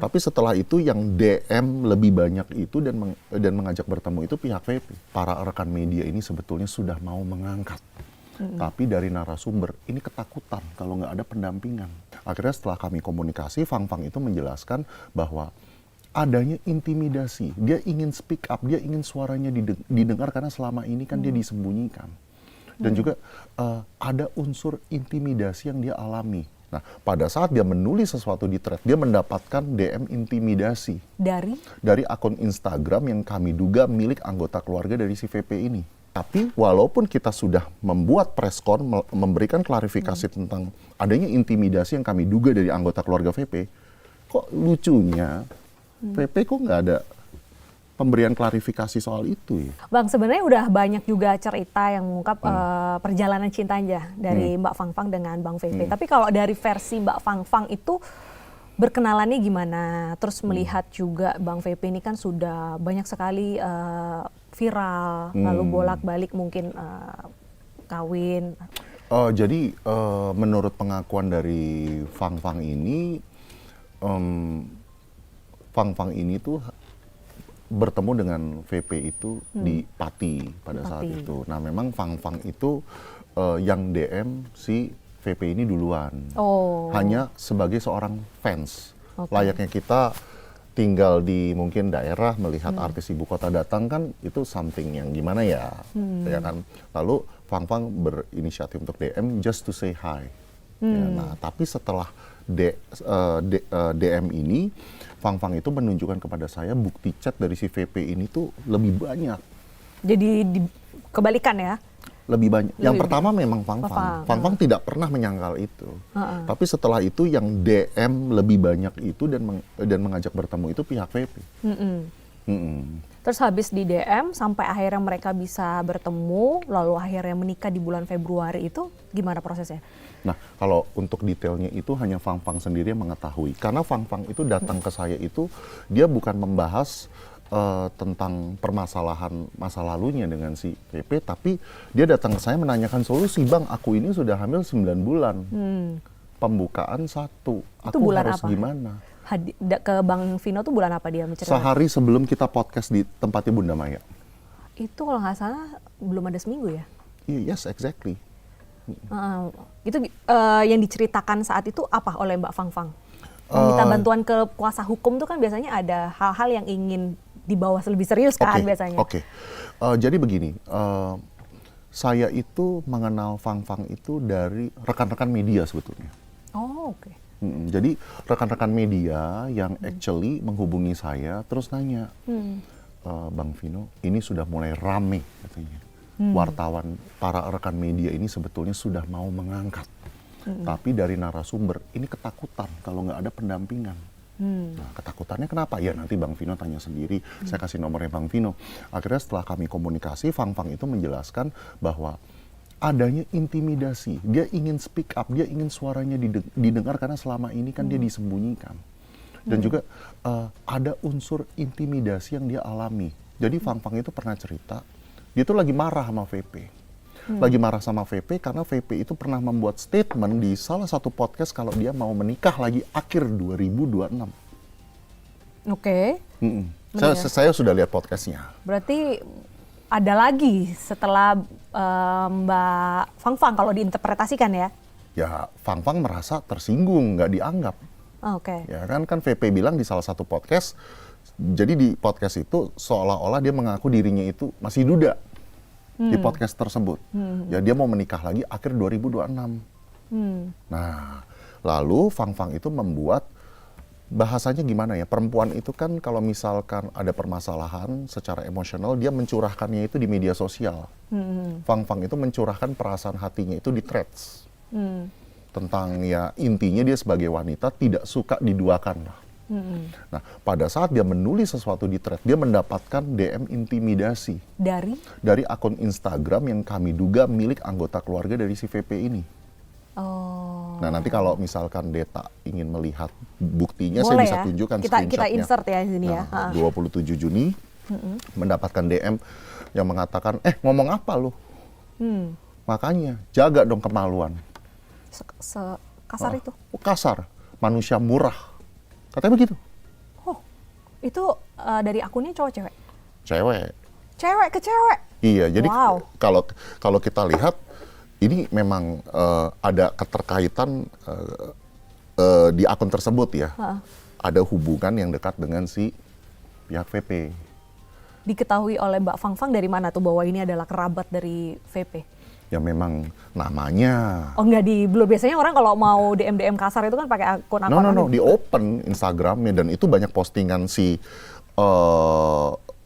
Tapi setelah itu yang DM lebih banyak itu dan mengajak bertemu itu pihak VP. Para rekan media ini sebetulnya sudah mau mengangkat. Tapi dari narasumber, ini ketakutan kalau nggak ada pendampingan. Akhirnya setelah kami komunikasi, Fang Fang itu menjelaskan bahwa adanya intimidasi. Dia ingin speak up, dia ingin suaranya didengar karena selama ini kan dia disembunyikan. Dan juga ada unsur intimidasi yang dia alami. Nah, pada saat dia menulis sesuatu di thread, dia mendapatkan DM intimidasi. Dari akun Instagram yang kami duga milik anggota keluarga dari si VP ini. Tapi walaupun kita sudah membuat preskon, memberikan klarifikasi tentang adanya intimidasi yang kami duga dari anggota keluarga VP, kok lucunya VP kok nggak ada pemberian klarifikasi soal itu ya? Bang, sebenarnya udah banyak juga cerita yang mengungkap perjalanan cintanya dari Mbak Fang Fang dengan Bang VP. Tapi kalau dari versi Mbak Fang Fang itu berkenalannya gimana? Terus melihat juga Bang VP ini kan sudah banyak sekali viral, lalu bolak-balik mungkin kawin. Jadi menurut pengakuan dari Fang Fang ini, Fang Fang ini tuh bertemu dengan VP itu di Pati pada saat itu. Nah, memang Fang Fang itu yang DM si VP ini duluan. Hanya sebagai seorang fans. Layaknya kita tinggal di mungkin daerah melihat artis ibu kota datang kan itu something yang gimana ya, ya kan. Lalu Fang Fang berinisiatif untuk DM just to say hi. Ya, nah, tapi setelah DM ini, Fang Fang itu menunjukkan kepada saya bukti chat dari si VP ini tuh lebih banyak. Jadi kebalikan ya? Lebih banyak. Yang pertama memang Fang Fang. Fang Fang tidak pernah menyangkal itu. Tapi setelah itu yang DM lebih banyak itu dan mengajak bertemu itu pihak VP. Terus habis di DM sampai akhirnya mereka bisa bertemu, lalu akhirnya menikah di bulan Februari itu gimana prosesnya? Nah, kalau untuk detailnya itu hanya Fang Fang sendiri yang mengetahui. Karena Fang Fang itu datang ke saya itu, dia bukan membahas tentang permasalahan masa lalunya dengan si VP, tapi dia datang ke saya menanyakan solusi. Bang, aku ini sudah hamil 9 bulan. Pembukaan 1. Aku bulan harus apa? Gimana? Ke Bang Vino tuh bulan apa dia menceritakan? Sehari sebelum kita podcast di tempatnya Bunda Maya. Itu kalau nggak salah belum ada seminggu ya? Yes, exactly. Itu yang diceritakan saat itu apa oleh Mbak Fang Fang? Meminta bantuan ke kuasa hukum tuh kan biasanya ada hal-hal yang ingin dibawa lebih serius kan biasanya. Jadi begini, saya itu mengenal Fang Fang itu dari rekan-rekan media sebetulnya. Jadi rekan-rekan media yang actually menghubungi saya terus nanya, Bang Vino, ini sudah mulai rame katanya. Wartawan, para rekan media ini sebetulnya sudah mau mengangkat. Tapi dari narasumber, ini ketakutan kalau nggak ada pendampingan. Nah, ketakutannya kenapa? Ya nanti Bang Vino tanya sendiri, saya kasih nomornya Bang Vino. Akhirnya setelah kami komunikasi, Fang Fang itu menjelaskan bahwa adanya intimidasi. Dia ingin speak up, dia ingin suaranya didengar karena selama ini kan dia disembunyikan. Dan juga ada unsur intimidasi yang dia alami. Jadi Fang Fang itu pernah cerita, dia tuh lagi marah sama VP. Lagi marah sama VP karena VP itu pernah membuat statement di salah satu podcast kalau dia mau menikah lagi akhir 2026. Saya sudah lihat podcastnya. Berarti ada lagi setelah Mbak Fang Fang kalau diinterpretasikan ya? Ya, Fang Fang merasa tersinggung, nggak dianggap. Ya kan VP bilang di salah satu podcast, jadi di podcast itu seolah-olah dia mengaku dirinya itu masih duda di podcast tersebut. Ya dia mau menikah lagi akhir 2026. Nah, lalu Fang Fang itu membuat bahasanya gimana ya, perempuan itu kan kalau misalkan ada permasalahan secara emosional, dia mencurahkannya itu di media sosial. Fang Fang itu mencurahkan perasaan hatinya itu di threads. Tentang ya intinya dia sebagai wanita tidak suka diduakan lah. Nah, pada saat dia menulis sesuatu di thread, dia mendapatkan DM intimidasi. Dari akun Instagram yang kami duga milik anggota keluarga dari si VP ini. Nah, nanti kalau misalkan Deta ingin melihat buktinya, boleh, saya bisa tunjukkan screenshotnya. Kita insert ya di sini ya. 27 Juni mendapatkan DM yang mengatakan, ngomong apa lo? Makanya jaga dong kemaluan. Kasar itu? Kasar, manusia murah. Katanya begitu. Itu dari akunnya cowok cewek? Cewek. Cewek ke cewek? Iya, jadi wow. kalau kita lihat ini memang ada keterkaitan di akun tersebut ya. Ada hubungan yang dekat dengan si pihak VP. Diketahui oleh Mbak Fang Fang dari mana tuh bahwa ini adalah kerabat dari VP? Ya memang namanya. Oh nggak di blur, biasanya orang kalau mau DM kasar itu kan pakai akun No, di open Instagramnya, dan itu banyak postingan si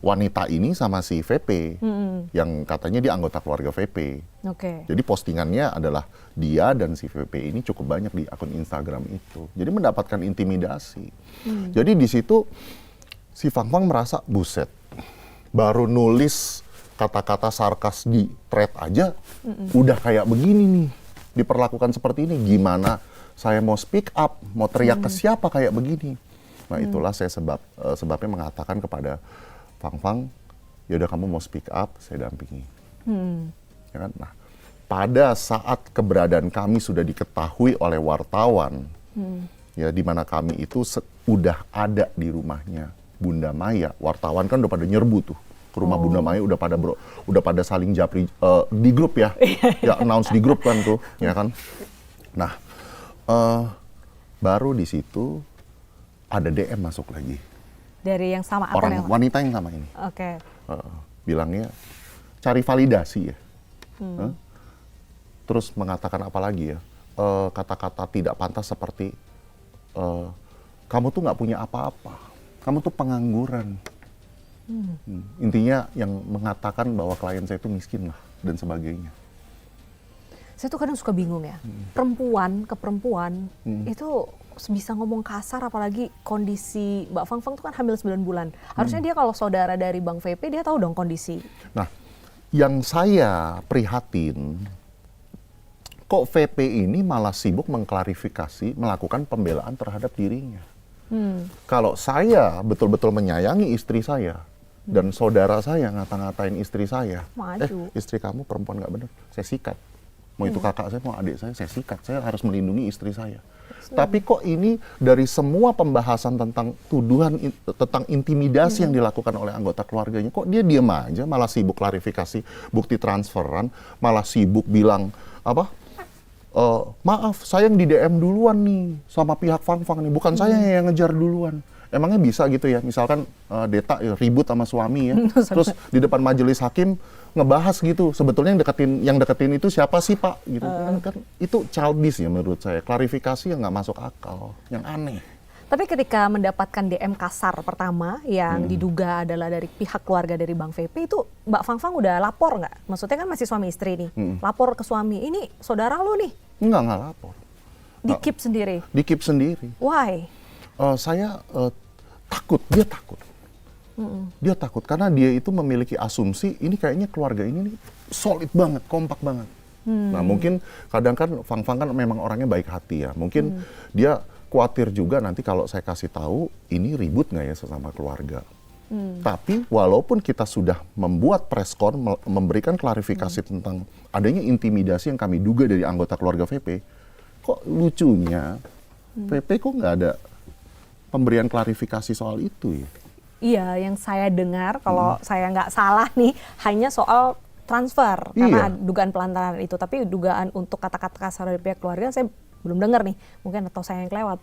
wanita ini sama si VP yang katanya dia anggota keluarga VP. Jadi postingannya adalah dia dan si VP ini cukup banyak di akun Instagram itu. Jadi mendapatkan intimidasi. Jadi di situ si Fang Fang merasa buset, baru nulis kata-kata sarkas di thread aja udah kayak begini nih, diperlakukan seperti ini, gimana saya mau speak up, mau teriak ke siapa kayak begini. Nah itulah saya sebabnya mengatakan kepada Fang Fang, yaudah kamu mau speak up, saya dampingi. Ya kan? Nah, pada saat keberadaan kami sudah diketahui oleh wartawan, ya di mana kami itu udah ada di rumahnya Bunda Maya, wartawan kan udah pada nyerbu tuh ke rumah Bunda Maya, udah pada saling japri di grup ya, ya announce di grup kan tuh, ya kan. Nah, baru di situ ada DM masuk lagi. Dari yang sama orang wanita yang sama ini. Bilangnya cari validasi ya. Terus mengatakan apa lagi ya? Kata-kata tidak pantas seperti kamu tuh nggak punya apa-apa, kamu tuh pengangguran. Intinya yang mengatakan bahwa klien saya itu miskin lah dan sebagainya. Saya tuh kadang suka bingung ya, perempuan ke perempuan itu bisa ngomong kasar, apalagi kondisi Mbak Fang Fang itu kan hamil 9 bulan. Harusnya dia kalau saudara dari Bang VP, dia tahu dong kondisi. Nah, yang saya prihatin, kok VP ini malah sibuk mengklarifikasi, melakukan pembelaan terhadap dirinya. Kalau saya betul-betul menyayangi istri saya, dan saudara saya ngata-ngatain istri saya, istri kamu perempuan nggak benar, saya sikat. Mau itu kakak saya, mau adik saya sikat. Saya harus melindungi istri saya. Tapi kok ini dari semua pembahasan tentang tuduhan, tentang intimidasi yang dilakukan oleh anggota keluarganya, kok dia diam aja, malah sibuk klarifikasi bukti transferan, malah sibuk bilang, apa, maaf, saya yang di DM duluan nih sama pihak Fang Fang nih, bukan saya yang ngejar duluan. Emangnya bisa gitu ya, misalkan Deta ribut sama suami ya, terus di depan majelis hakim ngebahas gitu, sebetulnya yang deketin itu siapa sih Pak? Gitu kan itu childish ya menurut saya, klarifikasi yang nggak masuk akal, yang aneh. Tapi ketika mendapatkan DM kasar pertama yang diduga adalah dari pihak keluarga dari Bang VP, itu Mbak Fang Fang udah lapor nggak? Maksudnya kan masih suami istri nih, lapor ke suami, ini saudara lu nih? Nggak lapor. Di-keep sendiri? Di-keep sendiri. Why? Saya takut, dia takut karena dia itu memiliki asumsi ini kayaknya keluarga ini nih solid banget, kompak banget. Nah mungkin kadang kan Fang Fang kan memang orangnya baik hati ya, mungkin dia khawatir juga nanti kalau saya kasih tahu ini ribut nggak ya sesama keluarga. Tapi walaupun kita sudah membuat preskon, memberikan klarifikasi tentang adanya intimidasi yang kami duga dari anggota keluarga VP, kok lucunya VP kok nggak ada pemberian klarifikasi soal itu ya? Iya, yang saya dengar kalau saya nggak salah nih hanya soal transfer karena dugaan pelantaran itu, tapi dugaan untuk kata-kata kasar dari pihak keluarga saya belum dengar nih, mungkin atau saya yang kelewat.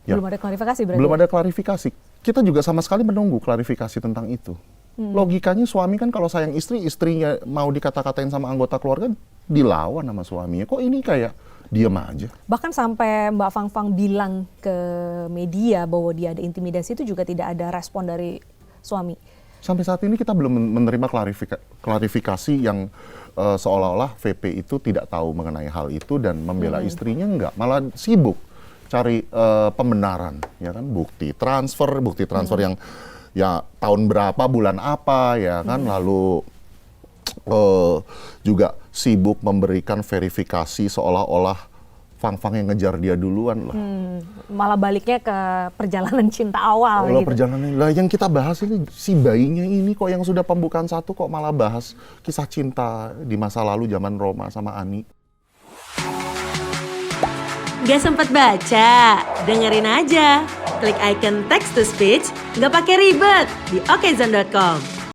Belum ada klarifikasi berarti? Belum ada klarifikasi. Kita juga sama sekali menunggu klarifikasi tentang itu. Logikanya suami kan kalau sayang istri, istrinya mau dikata-katain sama anggota keluarga, dilawan sama suaminya. Kok ini kayak diam aja? Bahkan sampai Mbak Fang Fang bilang ke media bahwa dia ada intimidasi, itu juga tidak ada respon dari suami. Sampai saat ini kita belum menerima klarifikasi yang seolah-olah VP itu tidak tahu mengenai hal itu dan membela istrinya, enggak. Malah sibuk cari pembenaran, ya kan, bukti transfer yang ya tahun berapa, bulan apa, ya kan, lalu juga sibuk memberikan verifikasi seolah-olah Fang Fang yang ngejar dia duluan lah. Malah baliknya ke perjalanan cinta awal gitu. Perjalanan lah yang kita bahas ini si bayinya ini kok yang sudah pembukaan 1 kok malah bahas kisah cinta di masa lalu zaman Roma sama Ani. Gak sempet baca? Dengerin aja. Klik icon text to speech, nggak pakai ribet di okezone.com.